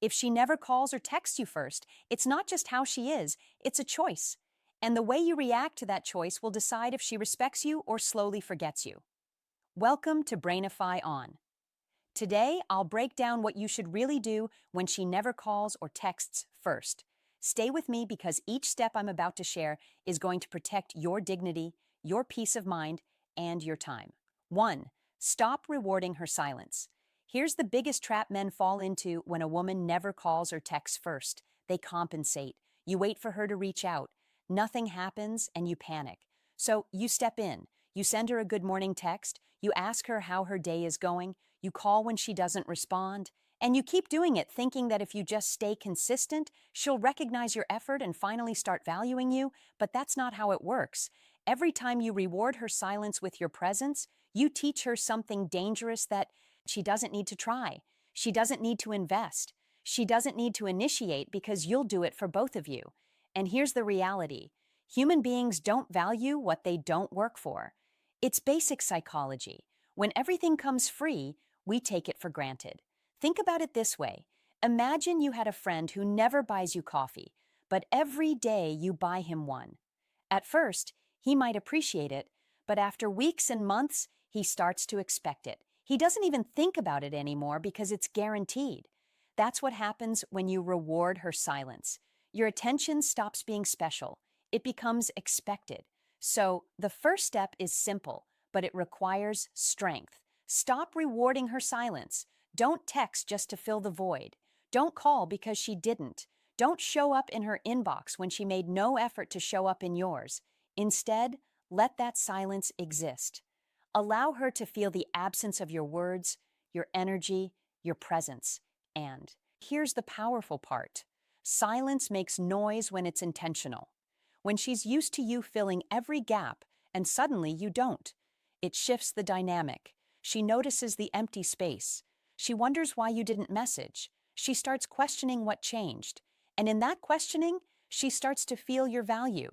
If she never calls or texts you first, it's not just how she is, it's a choice. And the way you react to that choice will decide if she respects you or slowly forgets you. Welcome to Brainify On. Today, I'll break down what you should really do when she never calls or texts first. Stay with me because each step I'm about to share is going to protect your dignity, your peace of mind, and your time. 1. Stop rewarding her silence. Here's the biggest trap men fall into when a woman never calls or texts first. They compensate. You wait for her to reach out. Nothing happens and you panic. So you step in. You send her a good morning text. You ask her how her day is going. You call when she doesn't respond. And you keep doing it thinking that if you just stay consistent, she'll recognize your effort and finally start valuing you. But that's not how it works. Every time you reward her silence with your presence, you teach her something dangerous that she doesn't need to try. She doesn't need to invest. She doesn't need to initiate because you'll do it for both of you. And here's the reality. Human beings don't value what they don't work for. It's basic psychology. When everything comes free, we take it for granted. Think about it this way. Imagine you had a friend who never buys you coffee, but every day you buy him one. At first, he might appreciate it, but after weeks and months, he starts to expect it. He doesn't even think about it anymore because it's guaranteed. That's what happens when you reward her silence. Your attention stops being special. It becomes expected. So, the first step is simple, but it requires strength. Stop rewarding her silence. Don't text just to fill the void. Don't call because she didn't. Don't show up in her inbox when she made no effort to show up in yours. Instead, let that silence exist. Allow her to feel the absence of your words, your energy, your presence. And here's the powerful part. Silence makes noise when it's intentional. When she's used to you filling every gap, and suddenly you don't. It shifts the dynamic. She notices the empty space. She wonders why you didn't message. She starts questioning what changed. And in that questioning, she starts to feel your value.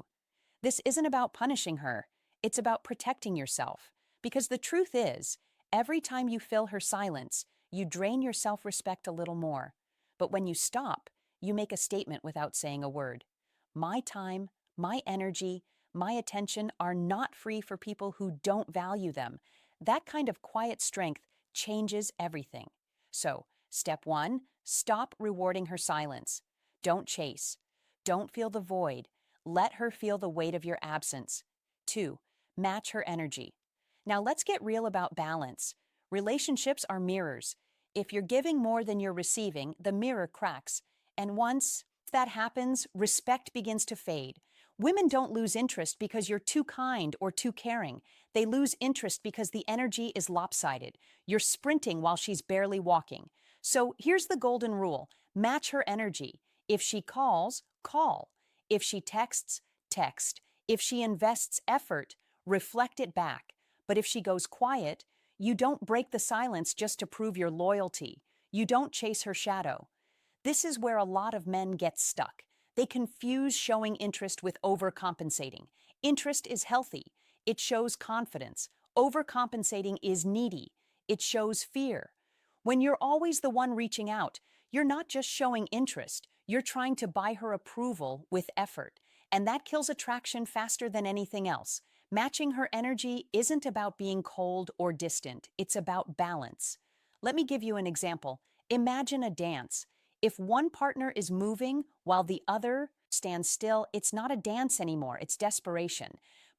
This isn't about punishing her. It's about protecting yourself. Because the truth is, every time you fill her silence, you drain your self-respect a little more. But when you stop, you make a statement without saying a word. My time, my energy, my attention are not free for people who don't value them. That kind of quiet strength changes everything. So, step 1, stop rewarding her silence. Don't chase. Don't feel the void. Let her feel the weight of your absence. 2, match her energy. Now let's get real about balance. Relationships are mirrors. If you're giving more than you're receiving, the mirror cracks. And once that happens, respect begins to fade. Women don't lose interest because you're too kind or too caring. They lose interest because the energy is lopsided. You're sprinting while she's barely walking. So here's the golden rule. Match her energy. If she calls, call. If she texts, text. If she invests effort, reflect it back. But if she goes quiet, you don't break the silence just to prove your loyalty. You don't chase her shadow. This is where a lot of men get stuck. They confuse showing interest with overcompensating. Interest is healthy. It shows confidence. Overcompensating is needy. It shows fear. When you're always the one reaching out, you're not just showing interest. You're trying to buy her approval with effort. And that kills attraction faster than anything else. Matching her energy isn't about being cold or distant. It's about balance. Let me give you an example. Imagine a dance. If one partner is moving while the other stands still, it's not a dance anymore, it's desperation.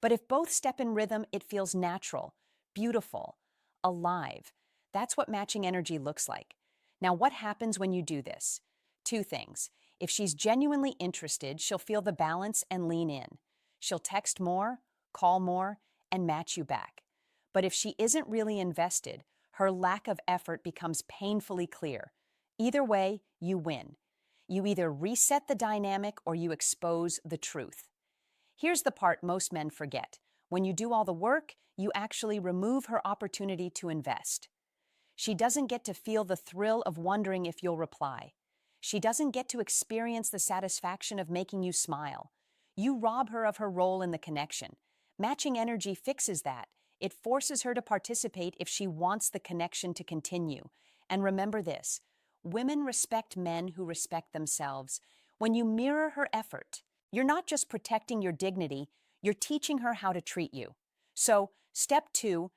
But if both step in rhythm, it feels natural, beautiful, alive. That's what matching energy looks like. Now, what happens when you do this? 2 things. If she's genuinely interested, she'll feel the balance and lean in. She'll text more, call more, and match you back. But if she isn't really invested, her lack of effort becomes painfully clear. Either way, you win. You either reset the dynamic or you expose the truth. Here's the part most men forget. When you do all the work, you actually remove her opportunity to invest. She doesn't get to feel the thrill of wondering if you'll reply. She doesn't get to experience the satisfaction of making you smile. You rob her of her role in the connection. Matching energy fixes that. It forces her to participate if she wants the connection to continue. And remember this, Women respect men who respect themselves. When you mirror her effort, you're not just protecting your dignity, you're teaching her how to treat you. So, step 2,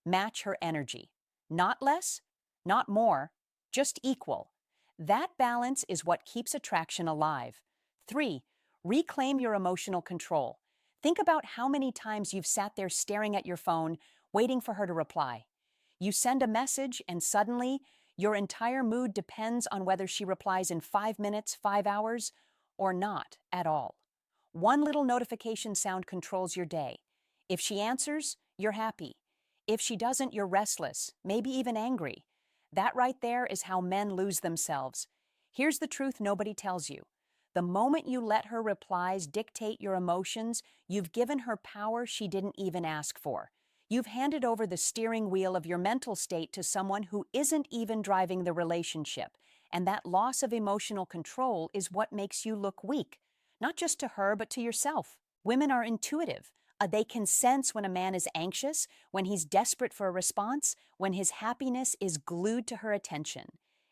match her energy. Not less, not more, just equal. That balance is what keeps attraction alive. 3, reclaim your emotional control. Think about how many times you've sat there staring at your phone, waiting for her to reply. You send a message, and suddenly, your entire mood depends on whether she replies in 5 minutes, 5 hours, or not at all. One little notification sound controls your day. If she answers, you're happy. If she doesn't, you're restless, maybe even angry. That right there is how men lose themselves. Here's the truth nobody tells you. The moment you let her replies dictate your emotions, you've given her power she didn't even ask for. You've handed over the steering wheel of your mental state to someone who isn't even driving the relationship. And that loss of emotional control is what makes you look weak, not just to her, but to yourself. Women are intuitive. They can sense when a man is anxious, when he's desperate for a response, when his happiness is glued to her attention.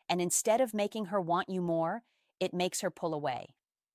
And instead of making her want you more, it makes her pull away.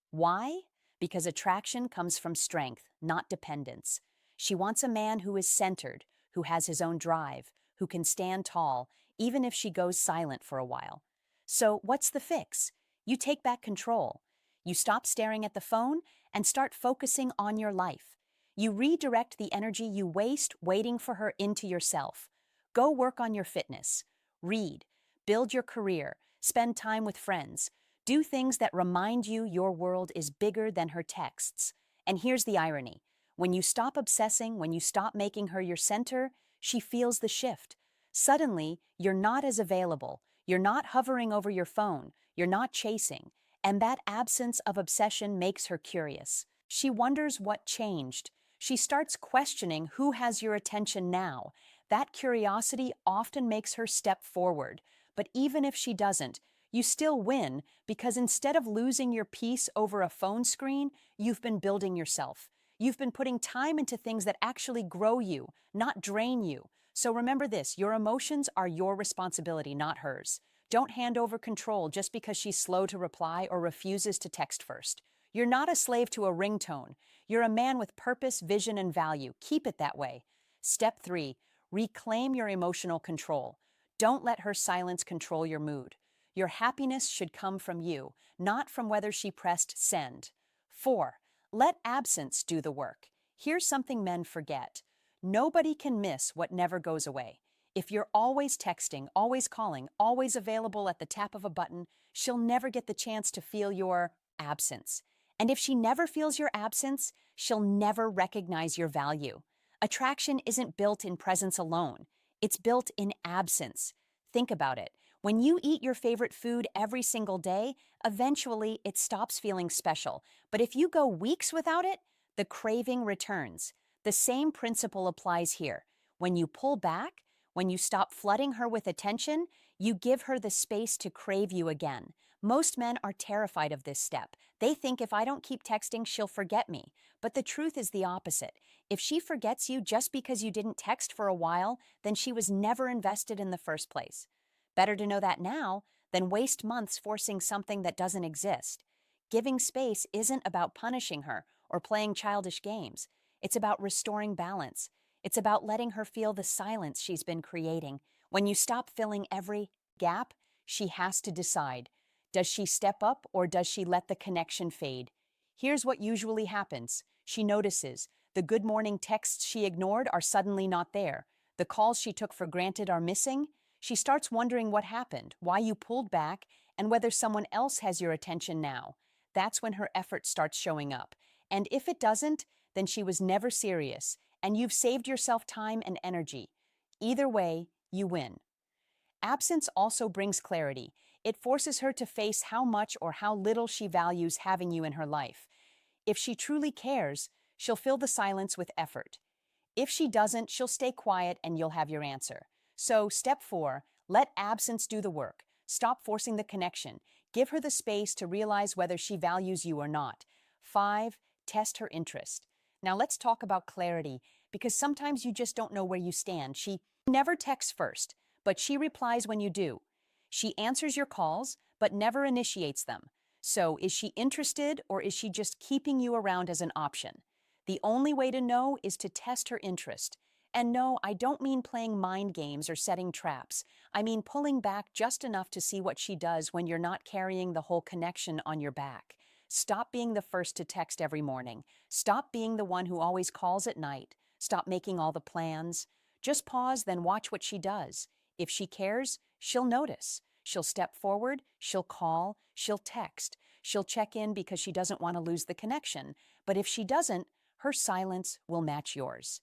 Why? Because attraction comes from strength, not dependence. She wants a man who is centered, who has his own drive, who can stand tall, even if she goes silent for a while. So, what's the fix? You take back control. You stop staring at the phone and start focusing on your life. You redirect the energy you waste waiting for her into yourself. Go work on your fitness. Read. Build your career. Spend time with friends. Do things that remind you your world is bigger than her texts. And here's the irony. When you stop obsessing, when you stop making her your center, she feels the shift. Suddenly, you're not as available. You're not hovering over your phone. You're not chasing. And that absence of obsession makes her curious. She wonders what changed. She starts questioning who has your attention now. That curiosity often makes her step forward. But even if she doesn't, you still win because instead of losing your peace over a phone screen, you've been building yourself. You've been putting time into things that actually grow you, not drain you. So remember this, your emotions are your responsibility, not hers. Don't hand over control just because she's slow to reply or refuses to text first. You're not a slave to a ringtone. You're a man with purpose, vision, and value. Keep it that way. Step 3, reclaim your emotional control. Don't let her silence control your mood. Your happiness should come from you, not from whether she pressed send. 4, let absence do the work. Here's something men forget. Nobody can miss what never goes away. If you're always texting, always calling, always available at the tap of a button, she'll never get the chance to feel your absence. And if she never feels your absence, she'll never recognize your value. Attraction isn't built in presence alone. It's built in absence. Think about it. When you eat your favorite food every single day, eventually it stops feeling special. But if you go weeks without it, the craving returns. The same principle applies here. When you pull back, when you stop flooding her with attention, you give her the space to crave you again. Most men are terrified of this step. They think if I don't keep texting, she'll forget me. But the truth is the opposite. If she forgets you just because you didn't text for a while, then she was never invested in the first place. Better to know that now than waste months forcing something that doesn't exist. Giving space isn't about punishing her or playing childish games. It's about restoring balance. It's about letting her feel the silence she's been creating. When you stop filling every gap, she has to decide. Does she step up or does she let the connection fade? Here's what usually happens. She notices. The good morning texts she ignored are suddenly not there. The calls she took for granted are missing. She starts wondering what happened, why you pulled back, and whether someone else has your attention now. That's when her effort starts showing up. And if it doesn't, then she was never serious, and you've saved yourself time and energy. Either way, you win. Absence also brings clarity. It forces her to face how much or how little she values having you in her life. If she truly cares, she'll fill the silence with effort. If she doesn't, she'll stay quiet and you'll have your answer. So, step 4, let absence do the work. Stop forcing the connection. Give her the space to realize whether she values you or not. 5, test her interest. Now let's talk about clarity, because sometimes you just don't know where you stand. She never texts first, but she replies when you do. She answers your calls, but never initiates them. So, is she interested or is she just keeping you around as an option? The only way to know is to test her interest. And no, I don't mean playing mind games or setting traps. I mean pulling back just enough to see what she does when you're not carrying the whole connection on your back. Stop being the first to text every morning. Stop being the one who always calls at night. Stop making all the plans. Just pause, then watch what she does. If she cares, she'll notice. She'll step forward, she'll call, she'll text. She'll check in because she doesn't want to lose the connection. But if she doesn't, her silence will match yours.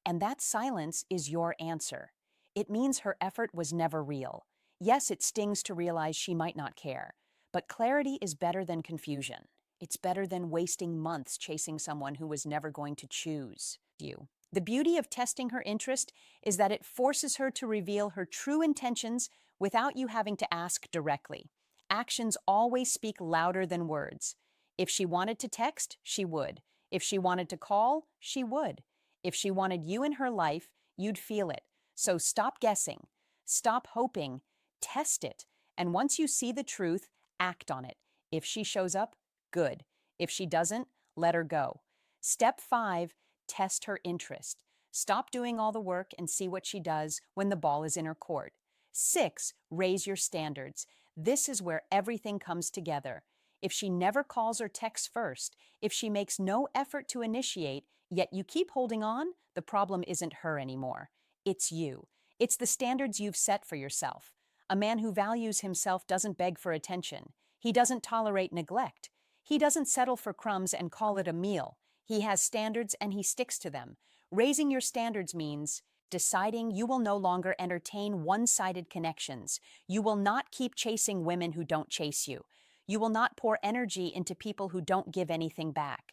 And that silence is your answer. It means her effort was never real. Yes, it stings to realize she might not care, but clarity is better than confusion. It's better than wasting months chasing someone who was never going to choose you. The beauty of testing her interest is that it forces her to reveal her true intentions without you having to ask directly. Actions always speak louder than words. If she wanted to text, she would. If she wanted to call, she would. If she wanted you in her life, you'd feel it. So stop guessing, stop hoping, test it. And once you see the truth, act on it. If she shows up, good. If she doesn't, let her go. Step 5, test her interest. Stop doing all the work and see what she does when the ball is in her court. 6, raise your standards. This is where everything comes together. If she never calls or texts first, if she makes no effort to initiate, yet you keep holding on, the problem isn't her anymore. It's you. It's the standards you've set for yourself. A man who values himself doesn't beg for attention. He doesn't tolerate neglect. He doesn't settle for crumbs and call it a meal. He has standards and he sticks to them. Raising your standards means deciding you will no longer entertain one-sided connections. You will not keep chasing women who don't chase you. You will not pour energy into people who don't give anything back.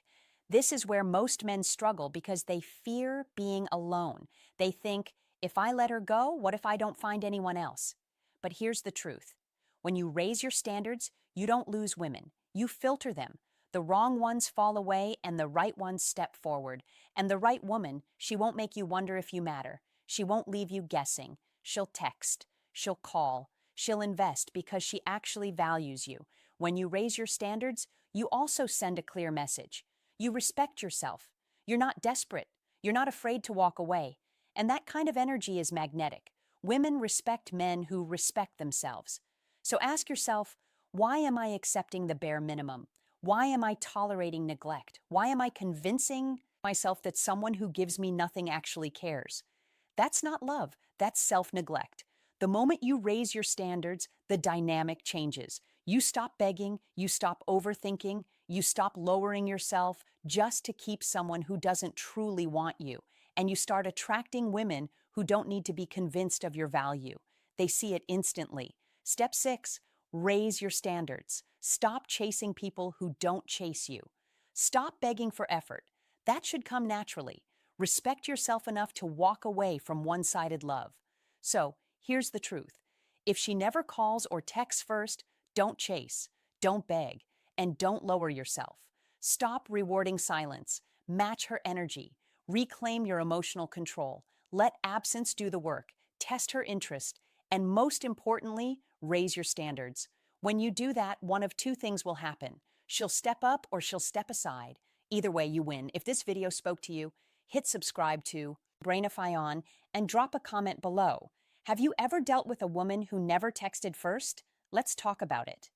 This is where most men struggle because they fear being alone. They think, if I let her go, what if I don't find anyone else? But here's the truth. When you raise your standards, you don't lose women. You filter them. The wrong ones fall away and the right ones step forward. And the right woman, she won't make you wonder if you matter. She won't leave you guessing. She'll text. She'll call. She'll invest because she actually values you. When you raise your standards, you also send a clear message. You respect yourself. You're not desperate. You're not afraid to walk away. And that kind of energy is magnetic. Women respect men who respect themselves. So ask yourself, why am I accepting the bare minimum? Why am I tolerating neglect? Why am I convincing myself that someone who gives me nothing actually cares? That's not love. That's self-neglect. The moment you raise your standards, the dynamic changes. You stop begging, you stop overthinking, you stop lowering yourself just to keep someone who doesn't truly want you. And you start attracting women who don't need to be convinced of your value. They see it instantly. Step 6, raise your standards. Stop chasing people who don't chase you. Stop begging for effort. That should come naturally. Respect yourself enough to walk away from one-sided love. So, here's the truth. If she never calls or texts first, don't chase, don't beg, and don't lower yourself. Stop rewarding silence. Match her energy. Reclaim your emotional control. Let absence do the work. Test her interest. And most importantly, raise your standards. When you do that, one of two things will happen. She'll step up or she'll step aside. Either way, you win. If this video spoke to you, hit subscribe to Brainify On and drop a comment below. Have you ever dealt with a woman who never texted first? Let's talk about it.